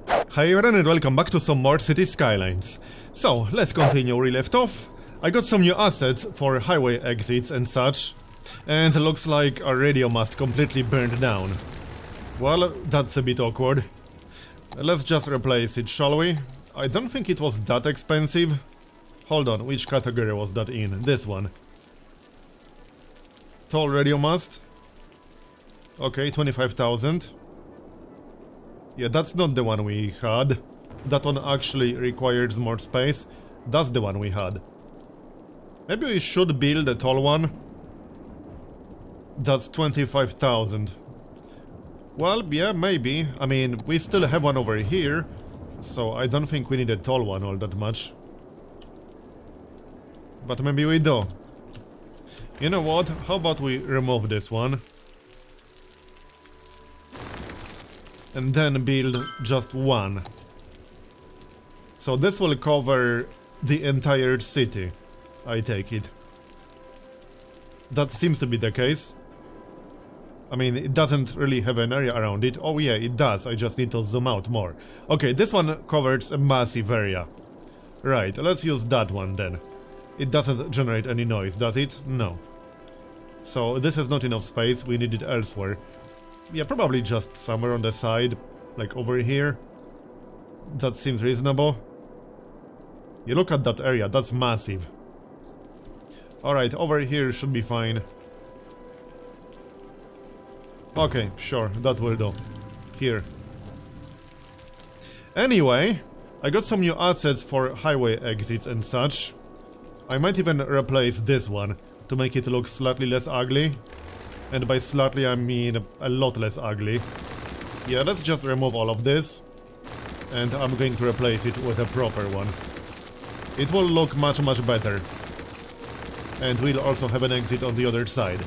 Hi everyone and welcome back to some more Cities Skylines. So, let's continue where we left off. I got some new assets for highway exits and such. And looks like our radio mast completely burned down. Well, that's a bit awkward. Let's just replace it, shall we? I don't think it was that expensive. Hold on, which category was that in? This one. Tall radio mast. Okay, 25,000. Yeah, that's not the one we had. That one actually requires more space. That's the one we had. Maybe we should build a tall one. That's 25,000. Well, yeah, maybe. I mean, we still have one over here, so I don't think we need a tall one all that much. But maybe we do. You know what? How about we remove this one? And then build just one. So this will cover the entire city, I take it. That seems to be the case. I mean, it doesn't really have an area around it. Oh yeah, it does, I just need to zoom out more. Okay, this one covers a massive area. Right, let's use that one then. It doesn't generate any noise, does it? No. So this is not enough space, we need it elsewhere. Yeah, probably just somewhere on the side, like over here. That seems reasonable. You look at that area, that's massive. Alright, over here should be fine. Okay, sure, that will do. Here. Anyway, I got some new assets for highway exits and such. I might even replace this one to make it look slightly less ugly. And by slightly I mean a lot less ugly. Yeah, let's just remove all of this. And I'm going to replace it with a proper one. It will look much better. And we'll also have an exit on the other side.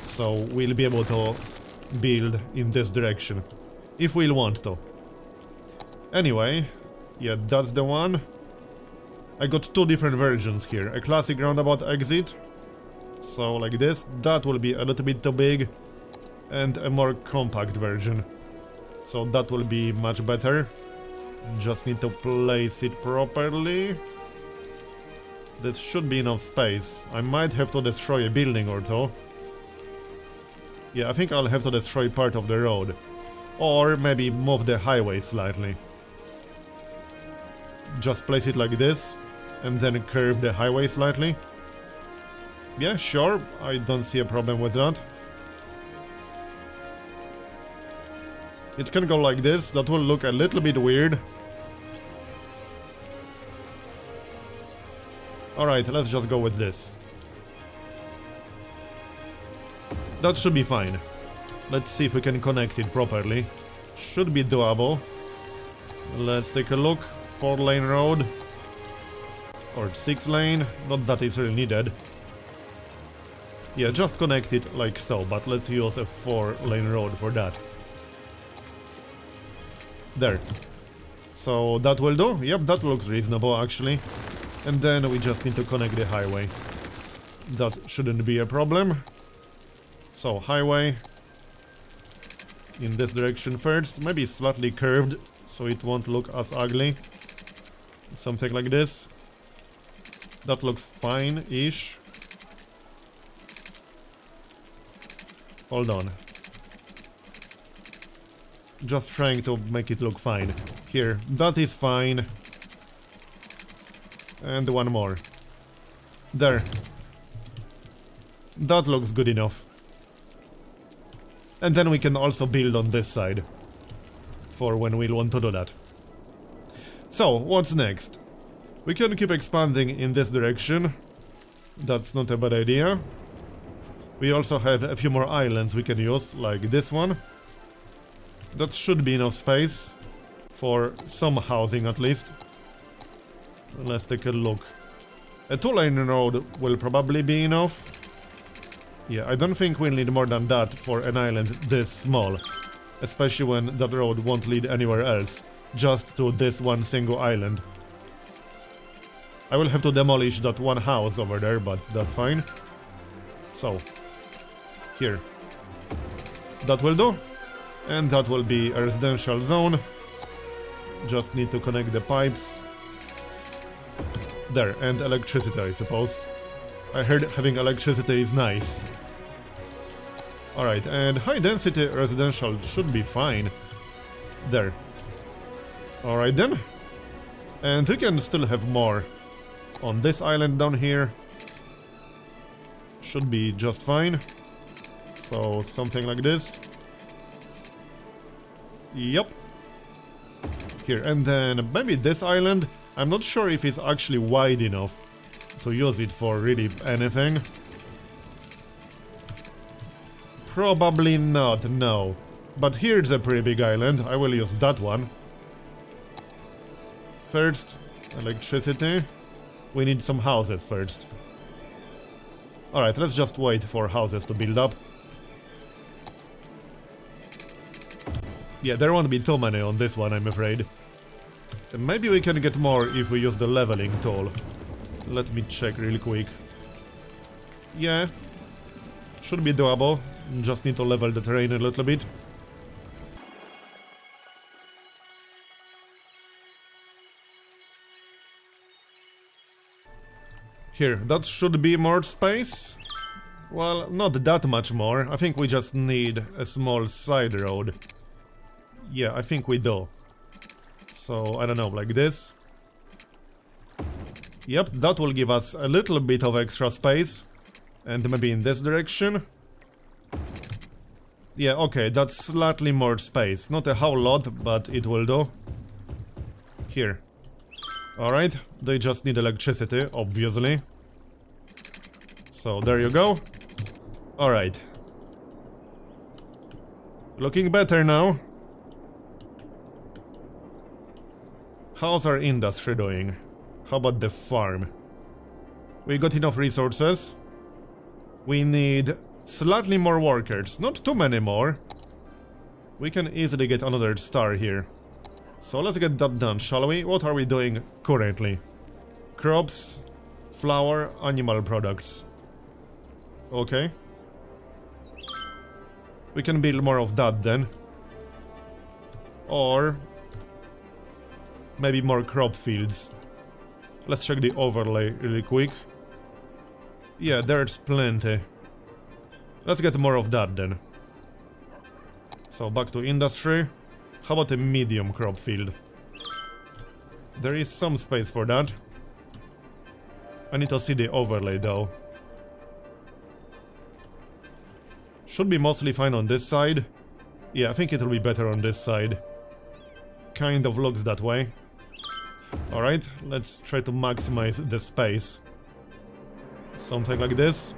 So we'll be able to build in this direction. If we'll want to. Anyway, yeah, that's the one. I got two different versions here. A classic roundabout exit. So like this, that will be a little bit too big, and a more compact version. So that will be much better. Just need to place it properly. This should be enough space. I might have to destroy a building or two. Yeah, I think I'll have to destroy part of the road. Or maybe move the highway slightly. Just place it like this, and then curve the highway slightly. Yeah, sure, I don't see a problem with that. It can go like this, that will look a little bit weird. Alright, let's just go with this. That should be fine. Let's see if we can connect it properly. Should be doable. Let's take a look. 4-lane road. Or 6-lane, not that it's really needed. Yeah, just connect it like so, but let's use a 4-lane road for that. There. So that will do? Yep, that looks reasonable actually. And then we just need to connect the highway. That shouldn't be a problem. So, highway. In this direction first, maybe slightly curved, so it won't look as ugly. Something like this. That looks fine-ish. Hold on. Just trying to make it look fine. Here, that is fine. And one more. There. That looks good enough. And then we can also build on this side. For when we'll want to do that. So, what's next? We can keep expanding in this direction. That's not a bad idea. We also have a few more islands we can use, like this one. That should be enough space. For some housing at least. Let's take a look. A 2-lane road will probably be enough. Yeah, I don't think we'll need more than that for an island this small. Especially when that road won't lead anywhere else. Just to this one single island. I will have to demolish that one house over there, but that's fine. So, here. That will do. And that will be a residential zone. Just need to connect the pipes. There, and electricity, I suppose. I heard having electricity is nice. Alright, and high density residential should be fine. There. Alright then. And we can still have more on this island down here. Should be just fine. So, something like this. Yep. Here, and then maybe this island. I'm not sure if it's actually wide enough to use it for really anything. Probably not, no. But here's a pretty big island. I will use that one. First, electricity. We need some houses first. Alright, let's just wait for houses to build up. Yeah, there won't be too many on this one, I'm afraid. Maybe we can get more if we use the leveling tool. Let me check really quick. Yeah. Should be doable. Just need to level the terrain a little bit. Here, that should be more space. Well, not that much more. I think we just need a small side road. Yeah, I think we do. So, I don't know, like this. Yep, that will give us a little bit of extra space. And maybe in this direction. Yeah, okay, that's slightly more space. Not a whole lot, but it will do. Here. Alright, they just need electricity, obviously. So, there you go. Alright. Looking better now. How's our industry doing? How about the farm? We got enough resources. We need slightly more workers, not too many more. We can easily get another star here. So let's get that done, shall we? What are we doing currently? Crops, flour, animal products. Okay. We can build more of that then. Or maybe more crop fields. Let's check the overlay really quick. Yeah, there's plenty. Let's get more of that then. So back to industry. How about a medium crop field? There is some space for that. I need to see the overlay though. Should be mostly fine on this side. Yeah, I think it will be better on this side. Kind of looks that way. Alright, let's try to maximize the space. Something like this.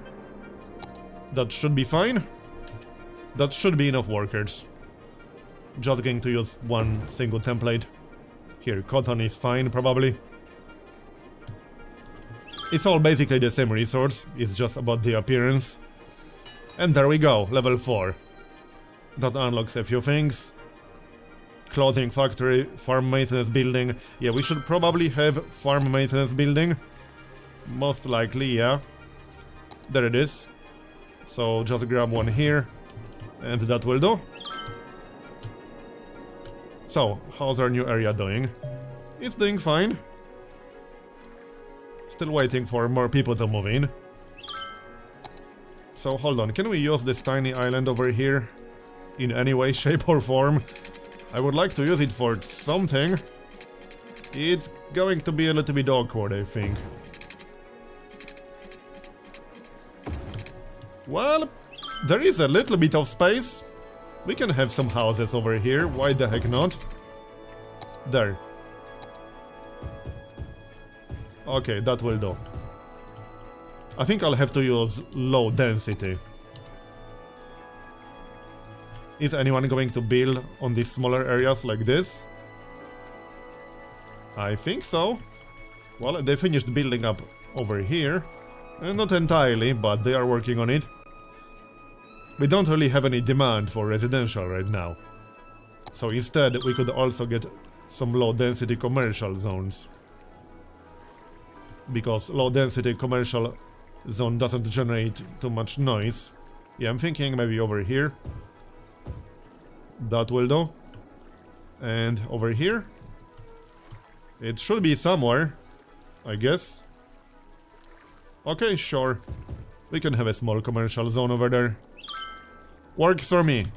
That should be fine. That should be enough workers. Just going to use one single template. Here, cotton is fine, probably. It's all basically the same resource, it's just about the appearance. And there we go, level 4. That unlocks a few things. Clothing factory, farm maintenance building. Yeah, we should probably have farm maintenance building. Most likely, yeah. There it is. So just grab one here. And that will do. So, how's our new area doing? It's doing fine. Still waiting for more people to move in. So hold on, can we use this tiny island over here? In any way, shape or form? I would like to use it for something. It's going to be a little bit awkward, I think. Well, there is a little bit of space. We can have some houses over here, why the heck not? There. Okay, that will do. I think I'll have to use low density. Is anyone going to build on these smaller areas like this? I think so. Well, they finished building up over here. Not entirely, but they are working on it. We don't really have any demand for residential right now. So instead, we could also get some low-density commercial zones. Because low-density commercial zone doesn't generate too much noise. Yeah, I'm thinking maybe over here. That will do. And over here. It should be somewhere, I guess. Okay, sure. We can have a small commercial zone over there. Works for me.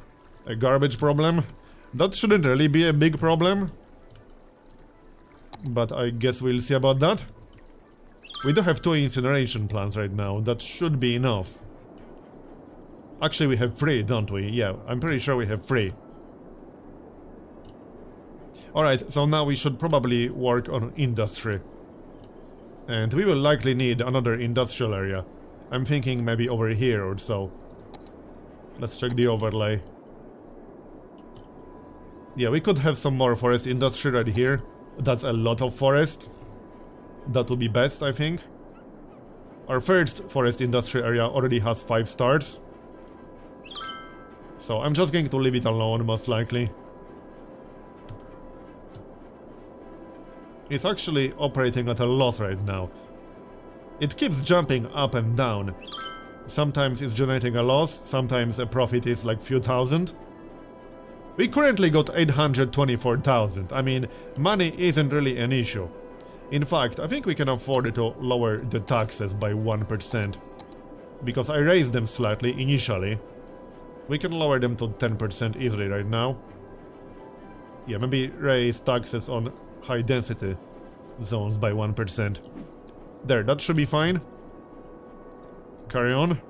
A garbage problem? That shouldn't really be a big problem. But I guess we'll see about that. We do have 2 incineration plants right now. That should be enough. Actually, we have 3, don't we? Yeah, I'm pretty sure we have 3. Alright, so now we should probably work on industry. And we will likely need another industrial area. I'm thinking maybe over here or so. Let's check the overlay. Yeah, we could have some more forest industry right here. That's a lot of forest. That would be best, I think. Our first forest industry area already has 5 stars. So I'm just going to leave it alone, most likely. It's actually operating at a loss right now. It keeps jumping up and down. Sometimes it's generating a loss, sometimes a profit is like few thousand. We currently got 824,000. I mean, money isn't really an issue. In fact, I think we can afford to lower the taxes by 1%. Because I raised them slightly initially. We can lower them to 10% easily right now. Yeah, maybe raise taxes on high density zones by 1%. There, that should be fine. Carry on.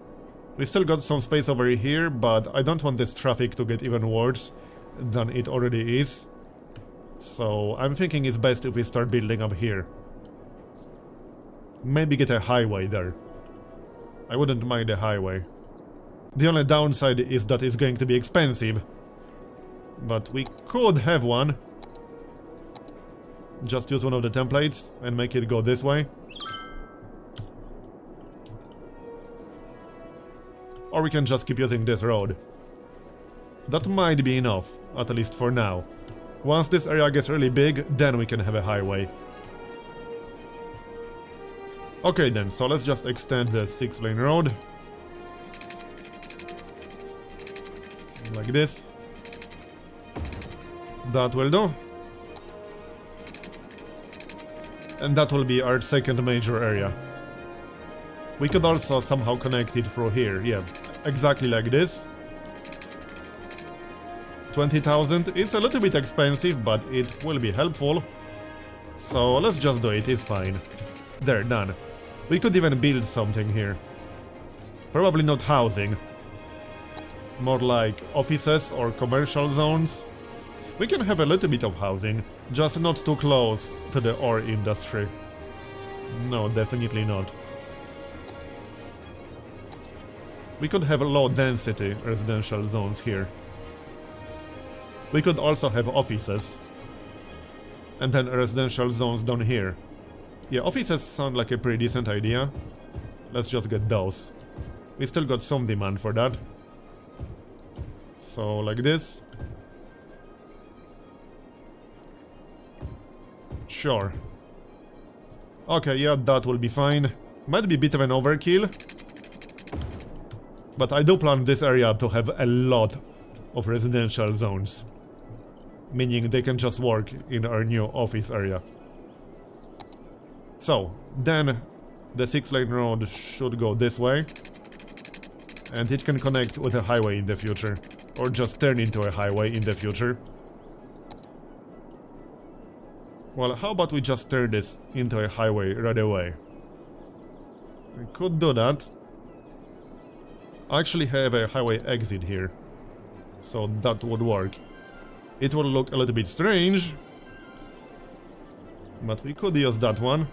We still got some space over here, but I don't want this traffic to get even worse than it already is. So I'm thinking it's best if we start building up here. Maybe get a highway there. I wouldn't mind a highway. The only downside is that it's going to be expensive. But we could have one. Just use one of the templates and make it go this way. Or we can just keep using this road. That might be enough, at least for now. Once this area gets really big, then we can have a highway. Okay then, so let's just extend the 6-lane road. Like this. That will do. And that will be our second major area. We could also somehow connect it through here, yeah, exactly like this. 20,000, it's a little bit expensive, but it will be helpful. So let's just do it, it's fine. There, done. We could even build something here. Probably not housing. More like offices or commercial zones. We can have a little bit of housing, just not too close to the ore industry. No, definitely not. We could have low density residential zones here. We could also have offices. And then residential zones down here. Yeah, offices sound like a pretty decent idea. Let's just get those. We still got some demand for that. So, like this. Sure. Okay, yeah, that will be fine. Might be a bit of an overkill. But I do plan this area to have a lot of residential zones. Meaning they can just work in our new office area. So, then the 6-lane road should go this way. And it can connect with a highway in the future. Or just turn into a highway in the future. Well, how about we just turn this into a highway right away? We could do that. I actually have a highway exit here. So that would work. It will look a little bit strange. But we could use that one.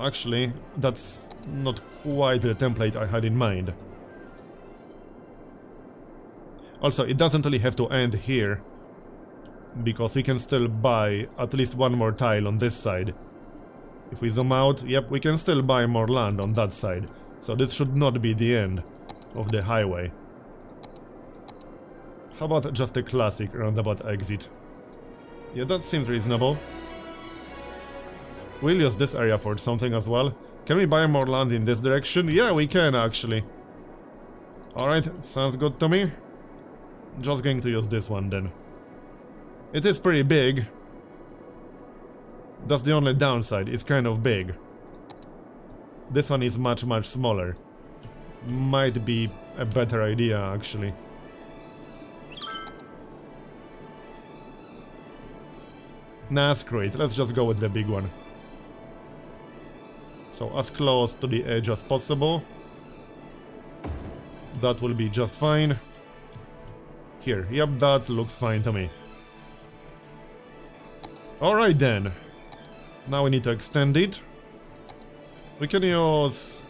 Actually, that's not quite the template I had in mind. Also, it doesn't really have to end here. Because we can still buy at least one more tile on this side. If we zoom out, yep, we can still buy more land on that side. So this should not be the end of the highway. How about just a classic roundabout exit? Yeah, that seems reasonable. We'll use this area for something as well. Can we buy more land in this direction? Yeah, we can actually. Alright, sounds good to me. Just going to use this one then. It is pretty big. That's the only downside, it's kind of big. This one is much smaller. Might be a better idea, actually. Nah, screw it, let's just go with the big one. So, as close to the edge as possible. That will be just fine. Here, yep, that looks fine to me. Alright then. Now we need to extend it. We can use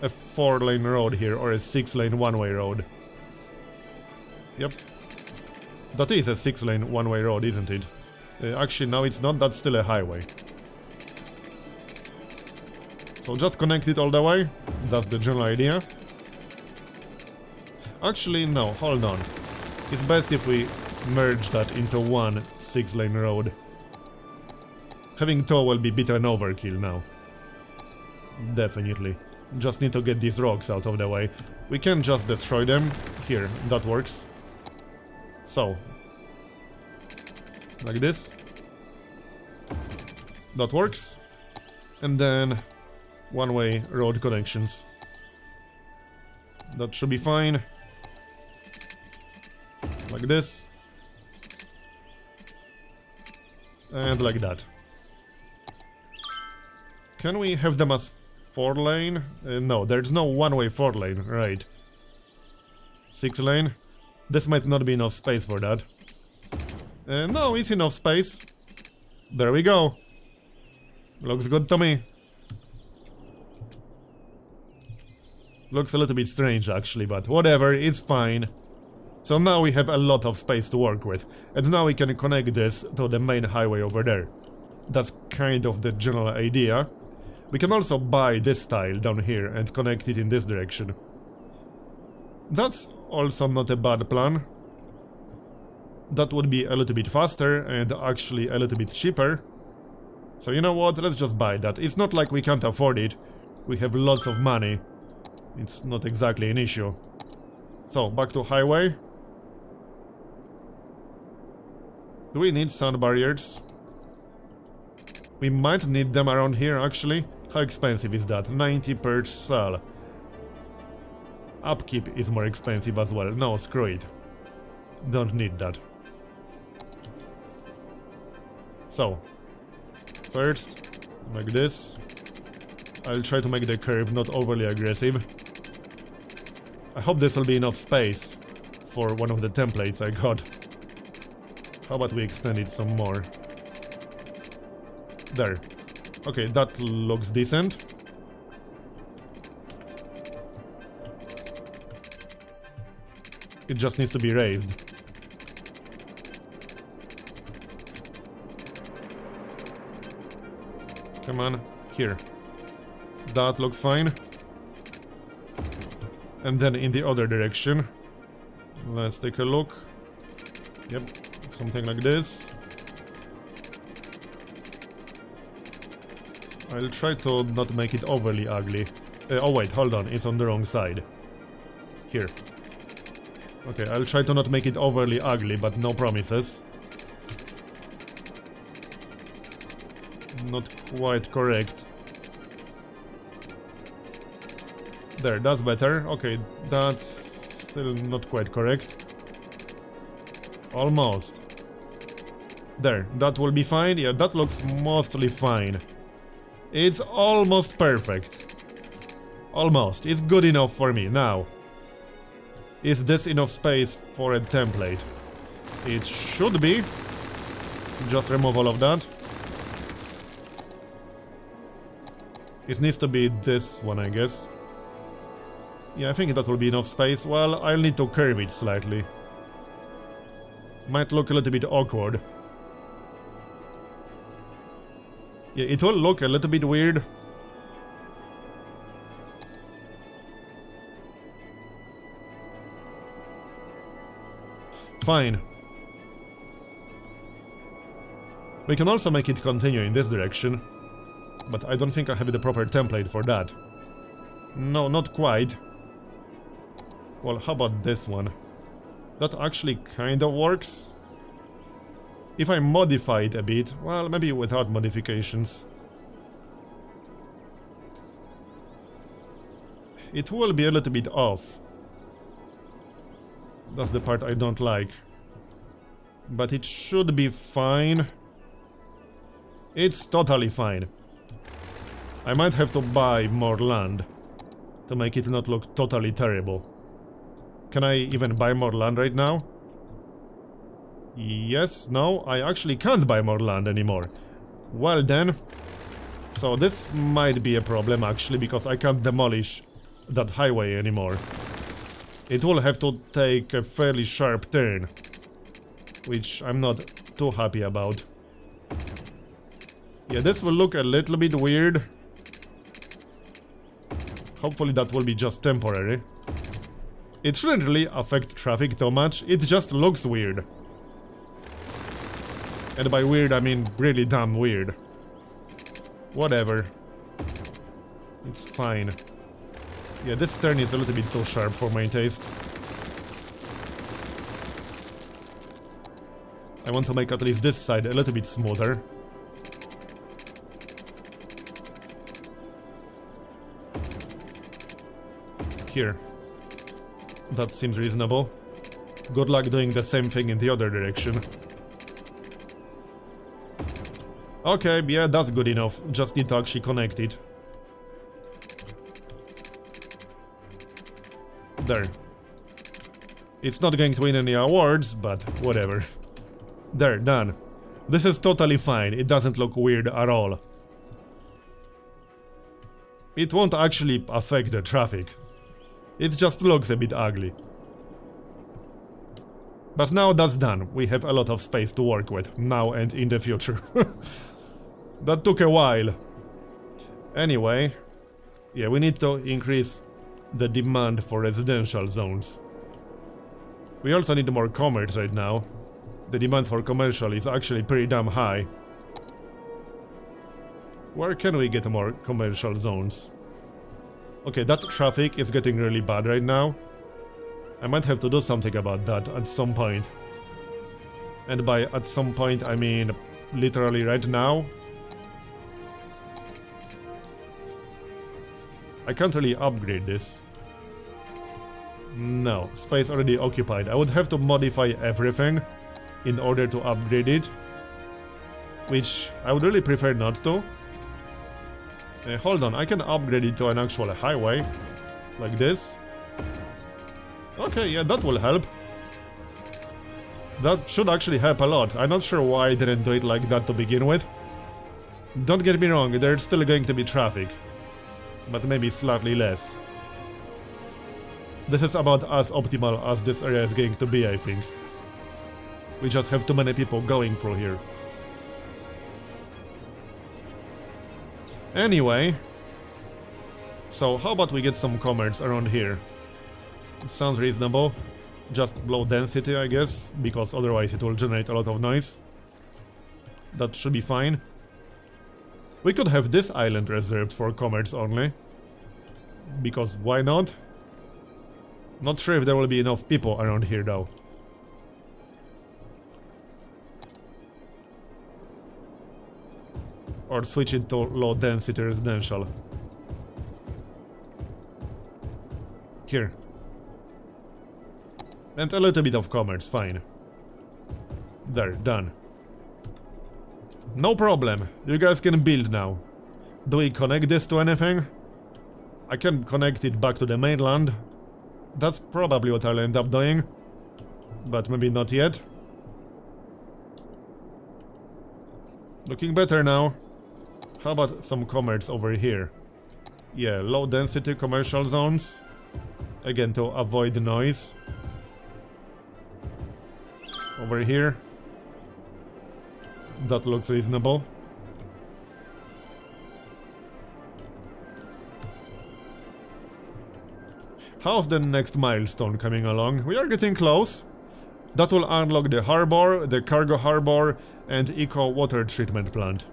a 4-lane road here, or a 6-lane one-way road. Yep. That is a 6-lane one-way road, isn't it? Actually, no, it's not. That's still a highway. So just connect it all the way. That's the general idea. Actually, no, hold on. It's best if we merge that into one 6-lane road. Having two will be a bit an overkill now. Definitely. Just need to get these rocks out of the way. We can just destroy them. Here, that works. So. Like this. That works. And then one-way road connections. That should be fine. Like this. And like that. Can we have them as 4-lane? No, there's no one-way 4-lane, right. 6-lane? This might not be enough space for that. No, it's enough space. There we go. Looks good to me. Looks a little bit strange actually, but whatever, it's fine. So now we have a lot of space to work with. And now we can connect this to the main highway over there. That's kind of the general idea. We can also buy this tile down here and connect it in this direction. That's also not a bad plan. That would be a little bit faster and actually a little bit cheaper. So you know what, let's just buy that. It's not like we can't afford it. We have lots of money. It's not exactly an issue. So, back to highway. Do we need sound barriers? We might need them around here actually. How expensive is that? 90 per cell. Upkeep is more expensive as well. No, screw it. Don't need that. So, first, like this. I'll try to make the curve not overly aggressive. I hope this will be enough space for one of the templates I got. How about we extend it some more? There. Okay, that looks decent. It just needs to be raised. Come on, here. That looks fine. And then in the other direction. Let's take a look. Yep, something like this. I'll try to not make it overly ugly. Oh wait, hold on, it's on the wrong side. Here. Okay, I'll try to not make it overly ugly, but no promises. Not quite correct. There, that's better. Okay, that's still not quite correct. Almost. There, that will be fine. Yeah, that looks mostly fine. It's almost perfect. Almost. It's good enough for me. Now, is this enough space for a template? It should be. Just remove all of that. It needs to be this one, I guess. Yeah, I think that will be enough space. Well, I'll need to curve it slightly. Might look a little bit awkward. Yeah, it will look a little bit weird. Fine. We can also make it continue in this direction. But I don't think I have the proper template for that. No, not quite. Well, how about this one? That actually kind of works. If I modify it a bit, well, maybe without modifications. It will be a little bit off. That's the part I don't like. But it should be fine. It's totally fine. I might have to buy more land to make it not look totally terrible. Can I even buy more land right now? Yes, no, I actually can't buy more land anymore. Well then. So this might be a problem actually, because I can't demolish that highway anymore. It will have to take a fairly sharp turn, which I'm not too happy about. Yeah, this will look a little bit weird. Hopefully that will be just temporary. It shouldn't really affect traffic too much, it just looks weird. And by weird I mean really damn weird. Whatever. It's fine. Yeah, this turn is a little bit too sharp for my taste. I want to make at least this side a little bit smoother. Here. That seems reasonable. Good luck doing the same thing in the other direction. Okay, yeah, that's good enough. Just need to actually connect it. There. It's not going to win any awards, but whatever. There, done. This is totally fine. It doesn't look weird at all. It won't actually affect the traffic. It just looks a bit ugly. But now that's done. We have a lot of space to work with, now and in the future. That took a while. Anyway, yeah, we need to increase the demand for residential zones. We also need more commerce right now. The demand for commercial is actually pretty damn high. Where can we get more commercial zones? Okay, that traffic is getting really bad right now. I might have to do something about that at some point. And by at some point I mean literally right now. I can't really upgrade this. No, space already occupied. I would have to modify everything in order to upgrade it, which I would really prefer not to. Hold on, I can upgrade it to an actual highway, like this. Okay, yeah, that will help. That should actually help a lot. I'm not sure why I didn't do it like that to begin with. Don't get me wrong, there's still going to be traffic, but maybe slightly less. This is about as optimal as this area is going to be, I think. We just have too many people going through here. Anyway, so how about we get some commerce around here? It sounds reasonable. Just low density, I guess, because otherwise it will generate a lot of noise. That should be fine. We could have this island reserved for commerce only. Because why not? Not sure if there will be enough people around here though. Or switch it to low density residential. Here. And a little bit of commerce, fine. There, done. No problem, you guys can build now. Do we connect this to anything? I can connect it back to the mainland. That's probably what I'll end up doing. But maybe not yet. Looking better now. How about some commerce over here? Yeah, low density commercial zones. Again, to avoid the noise. Over here. That looks reasonable. How's the next milestone coming along? We are getting close. That will unlock the harbor, the cargo harbor, and eco water treatment plant.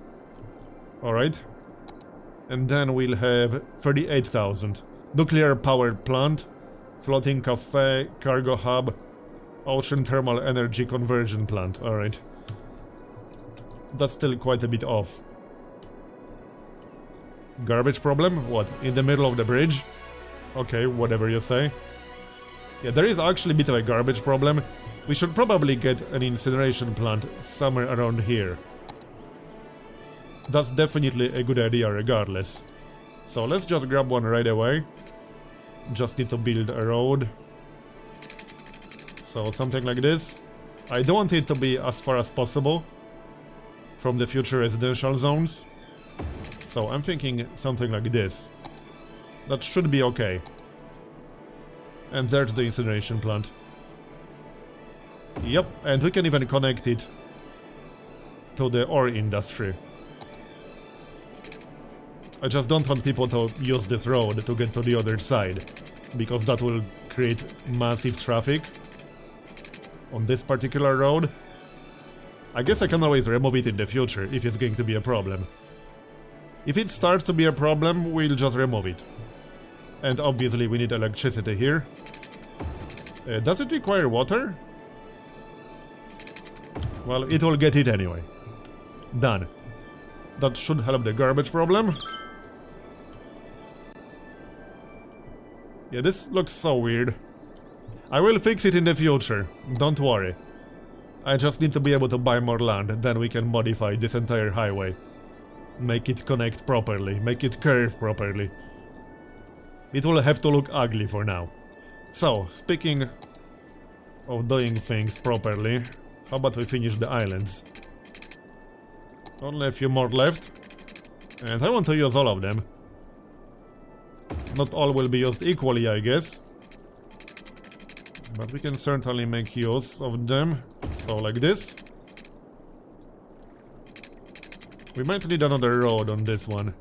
Alright. And then we'll have 38,000. Nuclear power plant, floating cafe, cargo hub, Ocean thermal energy conversion plant, alright. That's still quite a bit off. Garbage problem? What, in the middle of the bridge? Okay, whatever you say. Yeah, there is actually a bit of a garbage problem. We should probably get an incineration plant somewhere around here. That's definitely a good idea regardless. So let's just grab one right away. Just need to build a road. So something like this. I don't want it to be as far as possible from the future residential zones. So I'm thinking something like this. That should be okay. And there's the incineration plant. Yep, and we can even connect it to the ore industry. I just don't want people to use this road to get to the other side, because that will create massive traffic on this particular road. I guess I can always remove it in the future if it's going to be a problem. If it starts to be a problem, we'll just remove it. And obviously we need electricity here. Does it require water? Well, it will get it anyway. Done. That should help the garbage problem. Yeah, this looks so weird. I will fix it in the future, don't worry. I just need to be able to buy more land, then we can modify this entire highway. Make it connect properly, make it curve properly. It will have to look ugly for now. So, speaking of doing things properly, how about we finish the islands? Only a few more left. And I want to use all of them. Not all will be used equally, I guess. But we can certainly make use of them. So, like this. We might need another road on this one.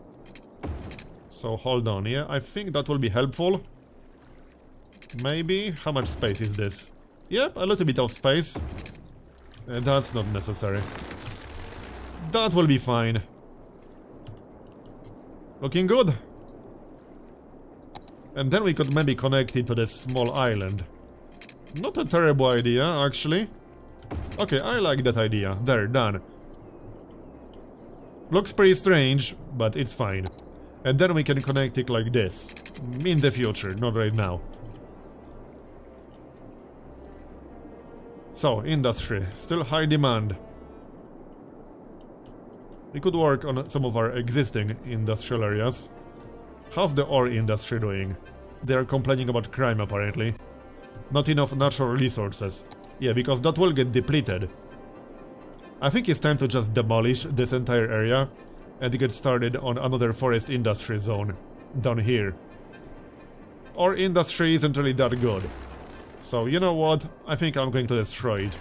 So, hold on, yeah, I think that will be helpful. Maybe? How much space is this? Yep, a little bit of space. That's not necessary. That will be fine. Looking good. And then we could maybe connect it to this small island. Not a terrible idea, actually. Okay, I like that idea. There, done. Looks pretty strange, but it's fine. And then we can connect it like this. In the future, not right now. So, industry. Still high demand. We could work on some of our existing industrial areas. How's the ore industry doing? They are complaining about crime, apparently. Not enough natural resources. Yeah, because that will get depleted. I think it's time to just demolish this entire area and get started on another forest industry zone down here. Our industry isn't really that good. So, you know what? I think I'm going to destroy it.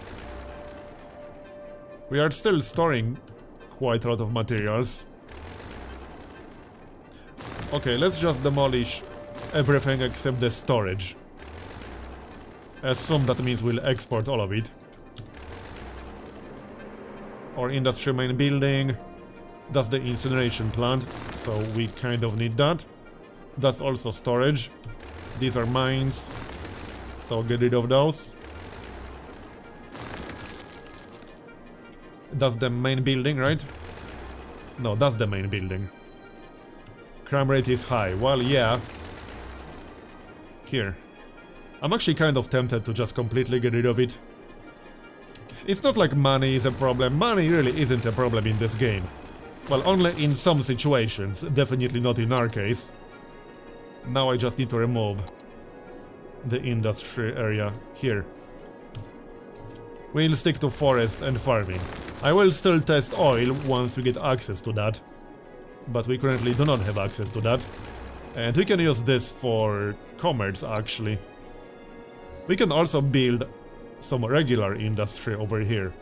We are still storing quite a lot of materials. Okay, let's just demolish everything except the storage. Assume that means we'll export all of it. Our industry main building. That's the incineration plant, so we kind of need that. That's also storage. These are mines, so get rid of those. That's the main building, right? No, that's the main building. Crime rate is high. Well, yeah. Here. I'm actually kind of tempted to just completely get rid of it. It's not like money is a problem. Money really isn't a problem in this game. Well, only in some situations. Definitely not in our case. Now I just need to remove the industry area here. We'll stick to forest and farming. I will still test oil once we get access to that. But we currently do not have access to that. And we can use this for commerce, actually. We can also build some regular industry over here.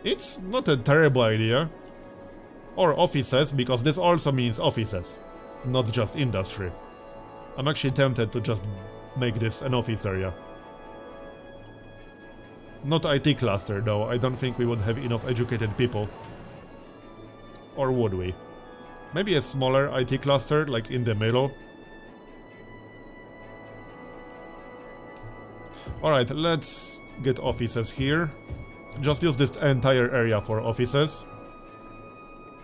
It's not a terrible idea. Or offices, because this also means offices, not just industry. I'm actually tempted to just make this an office area. Not IT cluster, though. I don't think we would have enough educated people. Or would we? Maybe a smaller IT cluster, like in the middle. Alright, let's get offices here. Just use this entire area for offices.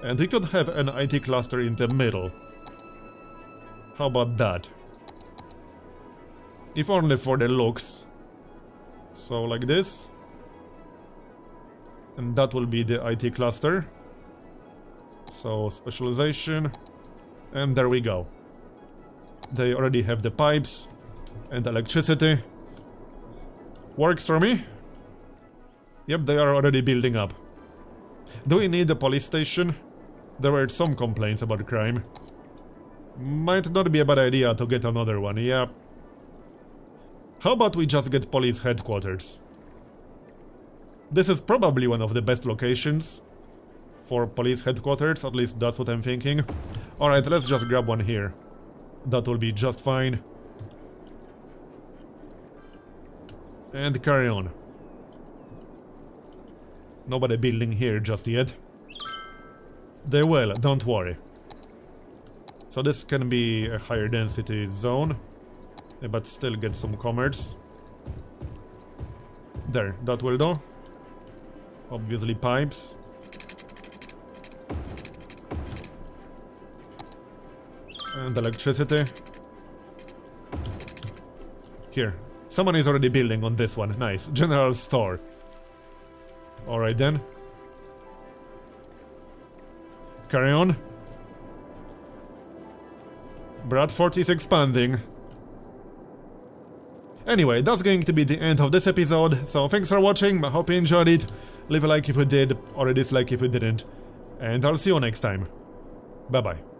And we could have an IT cluster in the middle. How about that? If only for the looks. So like this. And that will be the IT cluster. So specialization. And there we go. They already have the pipes and electricity. Works for me. Yep, they are already building up. Do we need a police station? There were some complaints about crime. Might not be a bad idea to get another one, yeah. How about we just get police headquarters? This is probably one of the best locations for police headquarters, at least that's what I'm thinking. Alright, let's just grab one here. That will be just fine. And carry on. Nobody building here just yet. They will, don't worry. So this can be a higher density zone, but still get some commerce. There, that will do. Obviously pipes. And electricity. Here. Someone is already building on this one. Nice. General store. Alright then. Carry on. Bradford is expanding. Anyway, that's going to be the end of this episode, so thanks for watching, I hope you enjoyed it. Leave a like if you did, or a dislike if you didn't. And I'll see you next time. Bye bye.